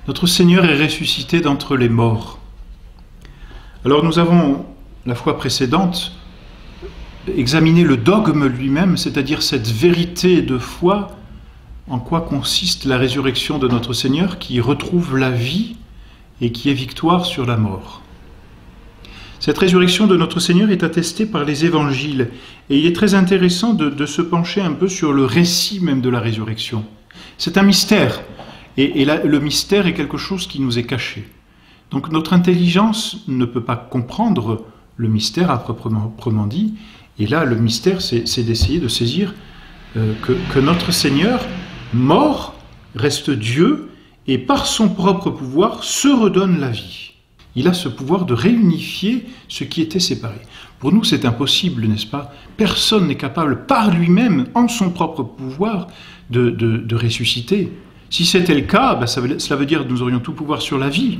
Notre Seigneur est ressuscité d'entre les morts. Alors nous avons, la fois précédente, examiné le dogme lui-même, c'est-à-dire cette vérité de foi, en quoi consiste la résurrection de notre Seigneur qui retrouve la vie et qui est victoire sur la mort. Cette résurrection de notre Seigneur est attestée par les évangiles et il est très intéressant de se pencher un peu sur le récit même de la résurrection. C'est un mystère et le mystère est quelque chose qui nous est caché. Donc notre intelligence ne peut pas comprendre le mystère à proprement dit et là le mystère c'est d'essayer de saisir que notre Seigneur, mort, reste Dieu et par son propre pouvoir se redonne la vie. Il a ce pouvoir de réunifier ce qui était séparé. Pour nous, c'est impossible, n'est-ce pas? Personne n'est capable, par lui-même, en son propre pouvoir, de ressusciter. Si c'était le cas, cela veut dire que nous aurions tout pouvoir sur la vie.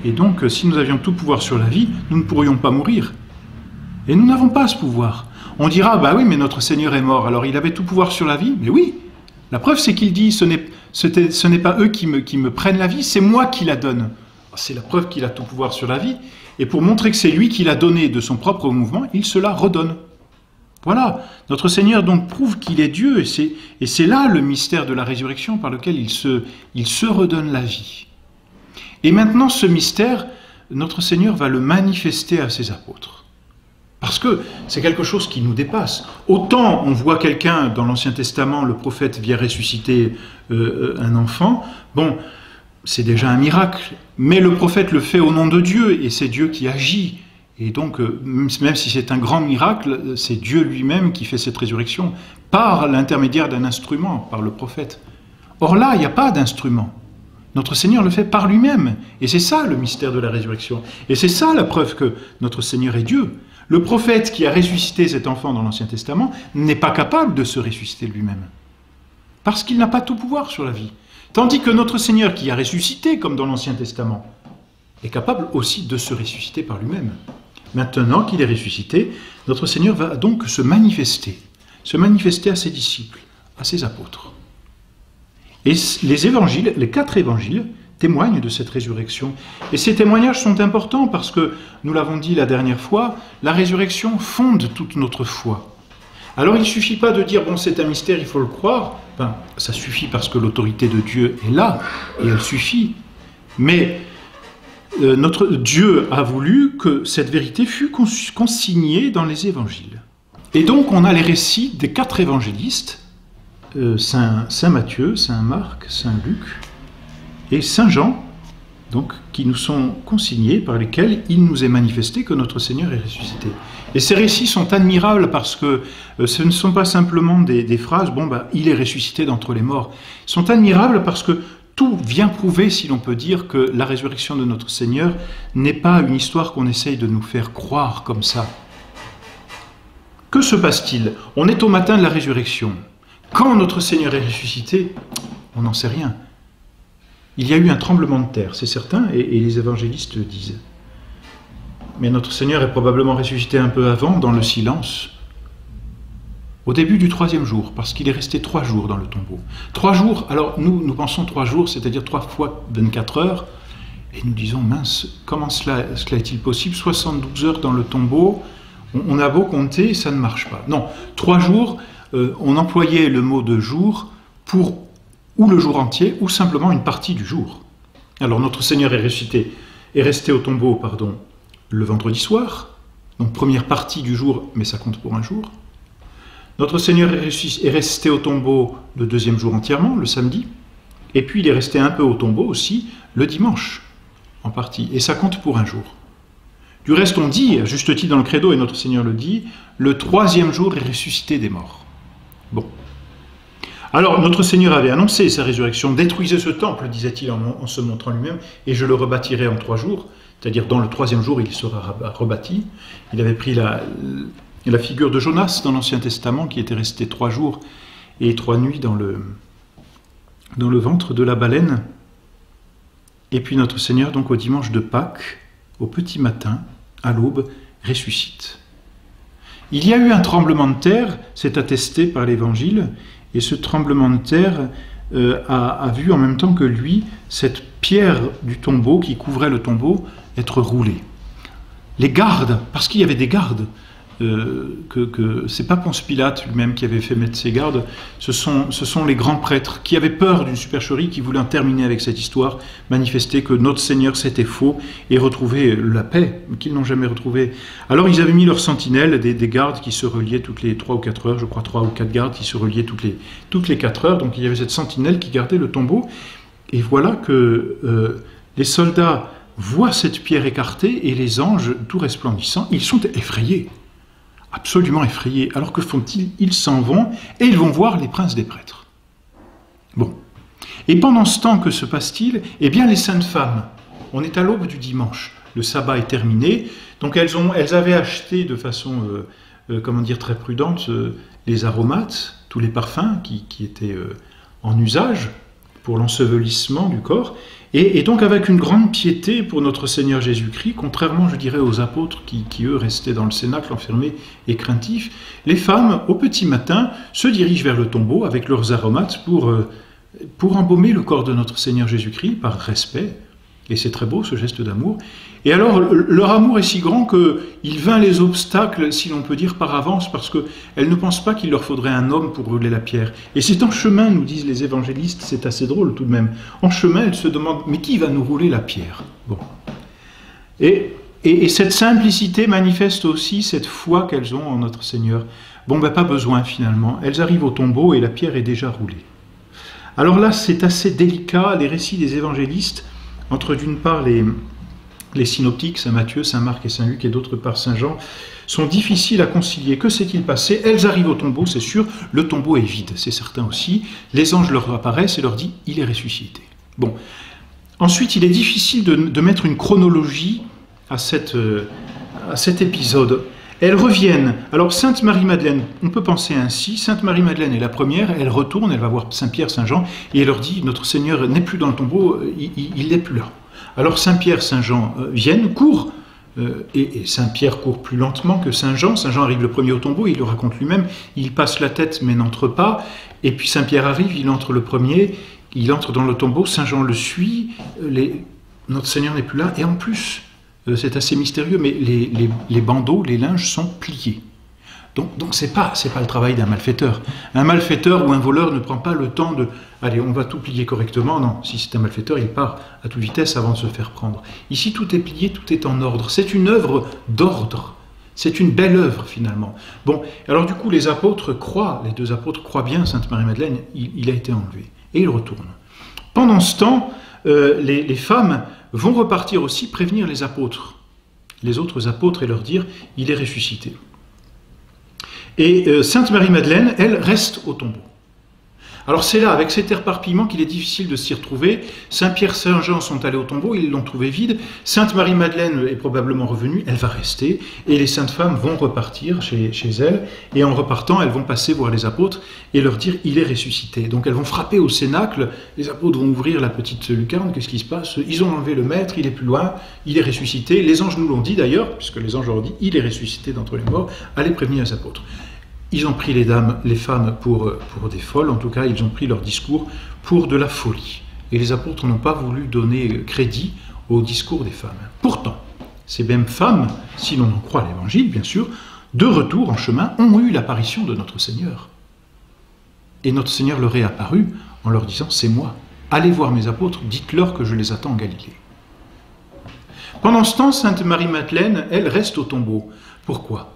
Et donc, si nous avions tout pouvoir sur la vie, nous ne pourrions pas mourir. Et nous n'avons pas ce pouvoir. On dira, bah oui, mais notre Seigneur est mort, alors il avait tout pouvoir sur la vie? Mais oui, la preuve, c'est qu'il dit, ce n'est pas eux qui me prennent la vie, c'est moi qui la donne. C'est la preuve qu'il a tout pouvoir sur la vie. Et pour montrer que c'est lui qui l'a donné de son propre mouvement, il se la redonne. Voilà. Notre Seigneur donc prouve qu'il est Dieu. Et c'est là le mystère de la résurrection par lequel il se redonne la vie. Et maintenant, ce mystère, notre Seigneur va le manifester à ses apôtres. Parce que c'est quelque chose qui nous dépasse. Autant on voit quelqu'un dans l'Ancien Testament, le prophète vient ressusciter un enfant. Bon, c'est déjà un miracle, mais le prophète le fait au nom de Dieu, et c'est Dieu qui agit. Et donc, même si c'est un grand miracle, c'est Dieu lui-même qui fait cette résurrection, par l'intermédiaire d'un instrument, par le prophète. Or là, il n'y a pas d'instrument. Notre Seigneur le fait par lui-même, et c'est ça le mystère de la résurrection. Et c'est ça la preuve que notre Seigneur est Dieu. Le prophète qui a ressuscité cet enfant dans l'Ancien Testament n'est pas capable de se ressusciter lui-même, parce qu'il n'a pas tout pouvoir sur la vie. Tandis que notre Seigneur qui a ressuscité, comme dans l'Ancien Testament, est capable aussi de se ressusciter par lui-même. Maintenant qu'il est ressuscité, notre Seigneur va donc se manifester à ses disciples, à ses apôtres. Et les évangiles, les 4 évangiles, témoignent de cette résurrection. Et ces témoignages sont importants parce que, nous l'avons dit la dernière fois, la résurrection fonde toute notre foi. Alors il ne suffit pas de dire, bon, c'est un mystère, il faut le croire. Ben, ça suffit parce que l'autorité de Dieu est là, et elle suffit. Mais notre Dieu a voulu que cette vérité fût consignée dans les évangiles. Et donc on a les récits des 4 évangélistes, Saint Matthieu, Saint Marc, Saint Luc et Saint Jean, donc, qui nous sont consignés, par lesquels il nous est manifesté que notre Seigneur est ressuscité. Et ces récits sont admirables parce que ce ne sont pas simplement des phrases, bon, il est ressuscité d'entre les morts. Ils sont admirables parce que tout vient prouver, si l'on peut dire, que la résurrection de notre Seigneur n'est pas une histoire qu'on essaye de nous faire croire comme ça. Que se passe-t-il? On est au matin de la résurrection. Quand notre Seigneur est ressuscité, on n'en sait rien. Il y a eu un tremblement de terre, c'est certain, et les évangélistes le disent. Mais notre Seigneur est probablement ressuscité un peu avant, dans le silence, au début du 3e jour, parce qu'il est resté 3 jours dans le tombeau. 3 jours, alors nous pensons 3 jours, c'est-à-dire 3 fois 24 heures, et nous disons, mince, comment cela est-il possible? 72 heures dans le tombeau, on a beau compter, ça ne marche pas. Non, 3 jours, on employait le mot de jour pour ou le jour entier, ou simplement une partie du jour. Alors notre Seigneur est resté au tombeau, le vendredi soir, donc première partie du jour, mais ça compte pour un jour. Notre Seigneur est resté au tombeau le 2e jour entièrement, le samedi, et puis il est resté un peu au tombeau aussi le dimanche, en partie, et ça compte pour un jour. Du reste, on dit, à juste titre dans le credo, et notre Seigneur le dit, le 3e jour est ressuscité des morts. Bon. Alors, notre Seigneur avait annoncé sa résurrection. « Détruisez ce temple, disait-il en se montrant lui-même, et je le rebâtirai en 3 jours. » C'est-à-dire, dans le 3e jour, il sera rebâti. Il avait pris la figure de Jonas dans l'Ancien Testament, qui était resté 3 jours et 3 nuits dans le ventre de la baleine. Et puis notre Seigneur, donc au dimanche de Pâques, au petit matin, à l'aube, ressuscite. Il y a eu un tremblement de terre, c'est attesté par l'Évangile, et ce tremblement de terre a vu en même temps que lui cette pierre du tombeau qui couvrait le tombeau être roulée. Les gardes, parce qu'il y avait des gardes, c'est pas Ponce Pilate lui-même qui avait fait mettre ces gardes, ce sont les grands prêtres qui avaient peur d'une supercherie, qui voulaient en terminer avec cette histoire, manifester que notre Seigneur c'était faux et retrouver la paix qu'ils n'ont jamais retrouvée. Alors ils avaient mis leurs sentinelles, des gardes qui se reliaient toutes les 3 ou 4 heures, je crois 3 ou 4 gardes qui se reliaient toutes les 4 heures, donc il y avait cette sentinelle qui gardait le tombeau, et voilà que les soldats voient cette pierre écartée et les anges tout resplendissants, ils sont effrayés. Absolument effrayés. Alors que font-ils? Ils s'en vont et ils vont voir les princes des prêtres. Bon. Et pendant ce temps, que se passe-t-il? Eh bien, les saintes femmes, on est à l'aube du dimanche. Le sabbat est terminé. Donc, elles avaient acheté de façon, comment dire, très prudente, les aromates, tous les parfums qui étaient en usage pour l'ensevelissement du corps. Et donc avec une grande piété pour notre Seigneur Jésus-Christ, contrairement, je dirais, aux apôtres qui, eux, restaient dans le cénacle enfermés et craintifs, les femmes, au petit matin, se dirigent vers le tombeau avec leurs aromates pour embaumer le corps de notre Seigneur Jésus-Christ par respect. Et c'est très beau, ce geste d'amour. Et alors, leur amour est si grand qu'il vainc les obstacles, si l'on peut dire, par avance, parce qu'elles ne pensent pas qu'il leur faudrait un homme pour rouler la pierre. Et c'est en chemin, nous disent les évangélistes, c'est assez drôle tout de même. En chemin, elles se demandent, mais qui va nous rouler la pierre? Bon. Et cette simplicité manifeste aussi cette foi qu'elles ont en notre Seigneur. Bon, ben pas besoin finalement. Elles arrivent au tombeau et la pierre est déjà roulée. Alors là, c'est assez délicat, les récits des évangélistes, entre d'une part les synoptiques, Saint Matthieu, Saint Marc et Saint Luc, et d'autre part Saint Jean, sont difficiles à concilier. Que s'est-il passé? Elles arrivent au tombeau, c'est sûr, le tombeau est vide, c'est certain aussi. Les anges leur apparaissent et leur disent « il est ressuscité ». Bon. Ensuite, il est difficile de mettre une chronologie à cet épisode. Elles reviennent. Alors, Sainte Marie-Madeleine, on peut penser ainsi, Sainte Marie-Madeleine est la première, elle retourne, elle va voir Saint-Pierre, Saint-Jean, et elle leur dit, notre Seigneur n'est plus dans le tombeau, il n'est plus là. Alors Saint-Pierre, Saint-Jean viennent, courent, et Saint-Pierre court plus lentement que Saint-Jean. Saint-Jean arrive le premier au tombeau, il le raconte lui-même, il passe la tête mais n'entre pas, et puis Saint-Pierre arrive, il entre le premier, il entre dans le tombeau, Saint-Jean le suit, notre Seigneur n'est plus là, et en plus, c'est assez mystérieux, mais les bandeaux, les linges sont pliés. Donc c'est pas le travail d'un malfaiteur. Un malfaiteur ou un voleur ne prend pas le temps de « allez, on va tout plier correctement ». Non, si c'est un malfaiteur, il part à toute vitesse avant de se faire prendre. Ici, tout est plié, tout est en ordre. C'est une œuvre d'ordre. C'est une belle œuvre, finalement. Bon, alors du coup, les apôtres croient, les deux apôtres croient bien, Sainte Marie-Madeleine, il a été enlevé. Et ils retournent. Pendant ce temps, les femmes vont repartir aussi prévenir les apôtres, les autres apôtres, et leur dire « il est ressuscité ». Et Sainte Marie-Madeleine, elle, reste au tombeau. Alors c'est là, avec cet éparpillement, qu'il est difficile de s'y retrouver. Saint-Pierre, Saint-Jean sont allés au tombeau, ils l'ont trouvé vide. Sainte Marie-Madeleine est probablement revenue, elle va rester. Et les saintes femmes vont repartir chez elles. Et en repartant, elles vont passer voir les apôtres et leur dire « il est ressuscité ». Donc elles vont frapper au cénacle, les apôtres vont ouvrir la petite lucarne, qu'est-ce qui se passe? Ils ont enlevé le maître, il est plus loin, il est ressuscité. Les anges nous l'ont dit d'ailleurs, puisque les anges leur ont dit « il est ressuscité d'entre les morts », allez prévenir les apôtres. Ils ont pris les femmes pour des folles, en tout cas ils ont pris leur discours pour de la folie. Et les apôtres n'ont pas voulu donner crédit au discours des femmes. Pourtant, ces mêmes femmes, si l'on en croit l'Évangile bien sûr, de retour en chemin, ont eu l'apparition de notre Seigneur. Et notre Seigneur leur est apparu en leur disant « c'est moi, allez voir mes apôtres, dites-leur que je les attends en Galilée ». Pendant ce temps, Sainte Marie-Madeleine, elle reste au tombeau. Pourquoi ?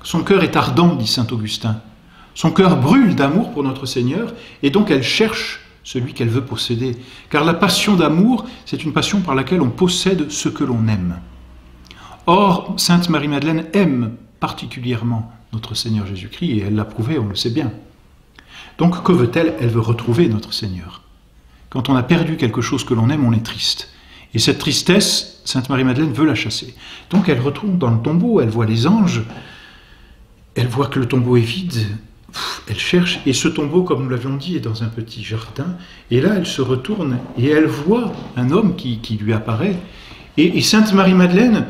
Son cœur est ardent, dit saint Augustin. Son cœur brûle d'amour pour notre Seigneur, et donc elle cherche celui qu'elle veut posséder. Car la passion d'amour, c'est une passion par laquelle on possède ce que l'on aime. Or, sainte Marie-Madeleine aime particulièrement notre Seigneur Jésus-Christ, et elle l'a prouvé, on le sait bien. Donc, que veut-elle? Elle veut retrouver notre Seigneur. Quand on a perdu quelque chose que l'on aime, on est triste. Et cette tristesse, sainte Marie-Madeleine veut la chasser. Donc elle retourne dans le tombeau, elle voit les anges, elle voit que le tombeau est vide, elle cherche, et ce tombeau, comme nous l'avions dit, est dans un petit jardin, et là elle se retourne, et elle voit un homme qui lui apparaît, et sainte Marie-Madeleine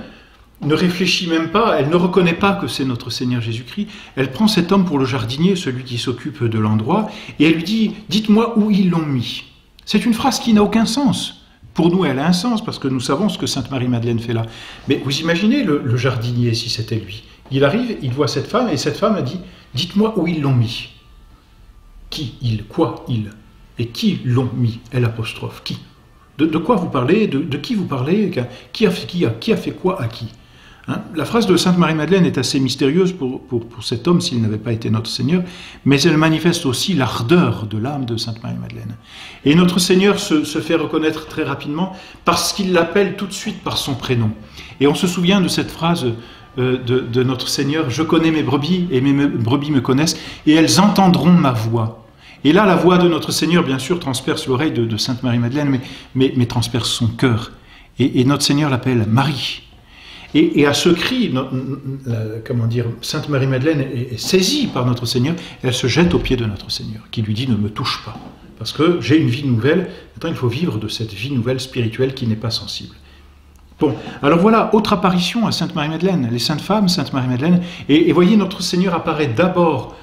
ne réfléchit même pas, elle ne reconnaît pas que c'est notre Seigneur Jésus-Christ. Elle prend cet homme pour le jardinier, celui qui s'occupe de l'endroit, et elle lui dit « Dites-moi où ils l'ont mis ». C'est une phrase qui n'a aucun sens. Pour nous, elle a un sens, parce que nous savons ce que Sainte Marie-Madeleine fait là. Mais vous imaginez le jardinier, si c'était lui. Il arrive, il voit cette femme, et cette femme a dit « Dites-moi où ils l'ont mis ». Qui il? Quoi il? Et qui l'ont mis? L', qui? De quoi vous parlez? De qui vous parlez? Qui a fait quoi à qui? Hein? La phrase de Sainte Marie-Madeleine est assez mystérieuse pour cet homme s'il n'avait pas été notre Seigneur, mais elle manifeste aussi l'ardeur de l'âme de Sainte Marie-Madeleine. Et notre Seigneur se fait reconnaître très rapidement parce qu'il l'appelle tout de suite par son prénom. Et on se souvient de cette phrase de notre Seigneur « Je connais mes brebis et mes brebis me connaissent et elles entendront ma voix ». Et là, la voix de notre Seigneur, bien sûr, transperce l'oreille de Sainte Marie-Madeleine, mais transperce son cœur. Et notre Seigneur l'appelle Marie. Et à ce cri, Sainte Marie-Madeleine est saisie par notre Seigneur, et elle se jette aux pieds de notre Seigneur, qui lui dit « Ne me touche pas, parce que j'ai une vie nouvelle, maintenant il faut vivre de cette vie nouvelle spirituelle qui n'est pas sensible. » Bon, alors voilà, autre apparition à Sainte Marie-Madeleine, les saintes femmes, Sainte Marie-Madeleine, et voyez, notre Seigneur apparaît d'abord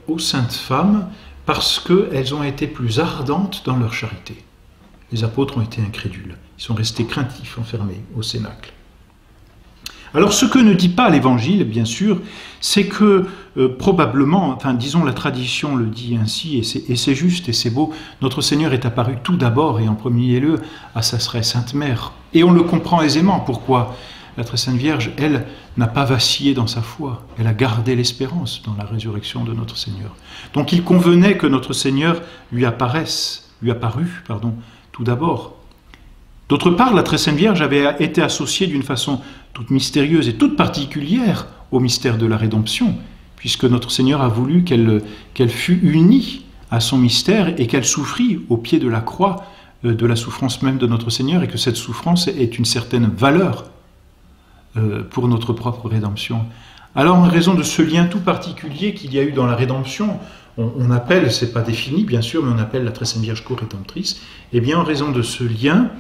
aux saintes femmes, parce qu'elles ont été plus ardentes dans leur charité. Les apôtres ont été incrédules, ils sont restés craintifs, enfermés au cénacle. Alors ce que ne dit pas l'Évangile, bien sûr, c'est que probablement, enfin disons la tradition le dit ainsi, et c'est juste et c'est beau, notre Seigneur est apparu tout d'abord et en premier lieu à sa Sainte Mère. Et on le comprend aisément, pourquoi? La très Sainte Vierge, elle, n'a pas vacillé dans sa foi. Elle a gardé l'espérance dans la résurrection de notre Seigneur. Donc il convenait que notre Seigneur lui apparût, tout d'abord. D'autre part, la très Sainte Vierge avait été associée d'une façon toute mystérieuse et toute particulière au mystère de la rédemption, puisque notre Seigneur a voulu qu'elle fût unie à son mystère et qu'elle souffrit au pied de la croix de la souffrance même de notre Seigneur, et que cette souffrance ait une certaine valeur pour notre propre rédemption. Alors, en raison de ce lien tout particulier qu'il y a eu dans la rédemption, on appelle, c'est pas défini bien sûr, mais on appelle la très Sainte Vierge co-rédemptrice, et bien en raison de ce lien,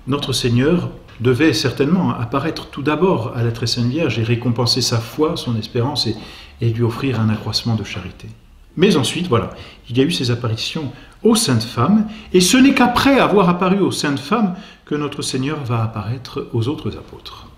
notre Seigneur devait certainement apparaître tout d'abord à la très Sainte Vierge et récompenser sa foi, son espérance, et lui offrir un accroissement de charité. Mais ensuite, voilà, il y a eu ces apparitions aux saintes femmes, et ce n'est qu'après avoir apparu aux saintes femmes que notre Seigneur va apparaître aux autres apôtres.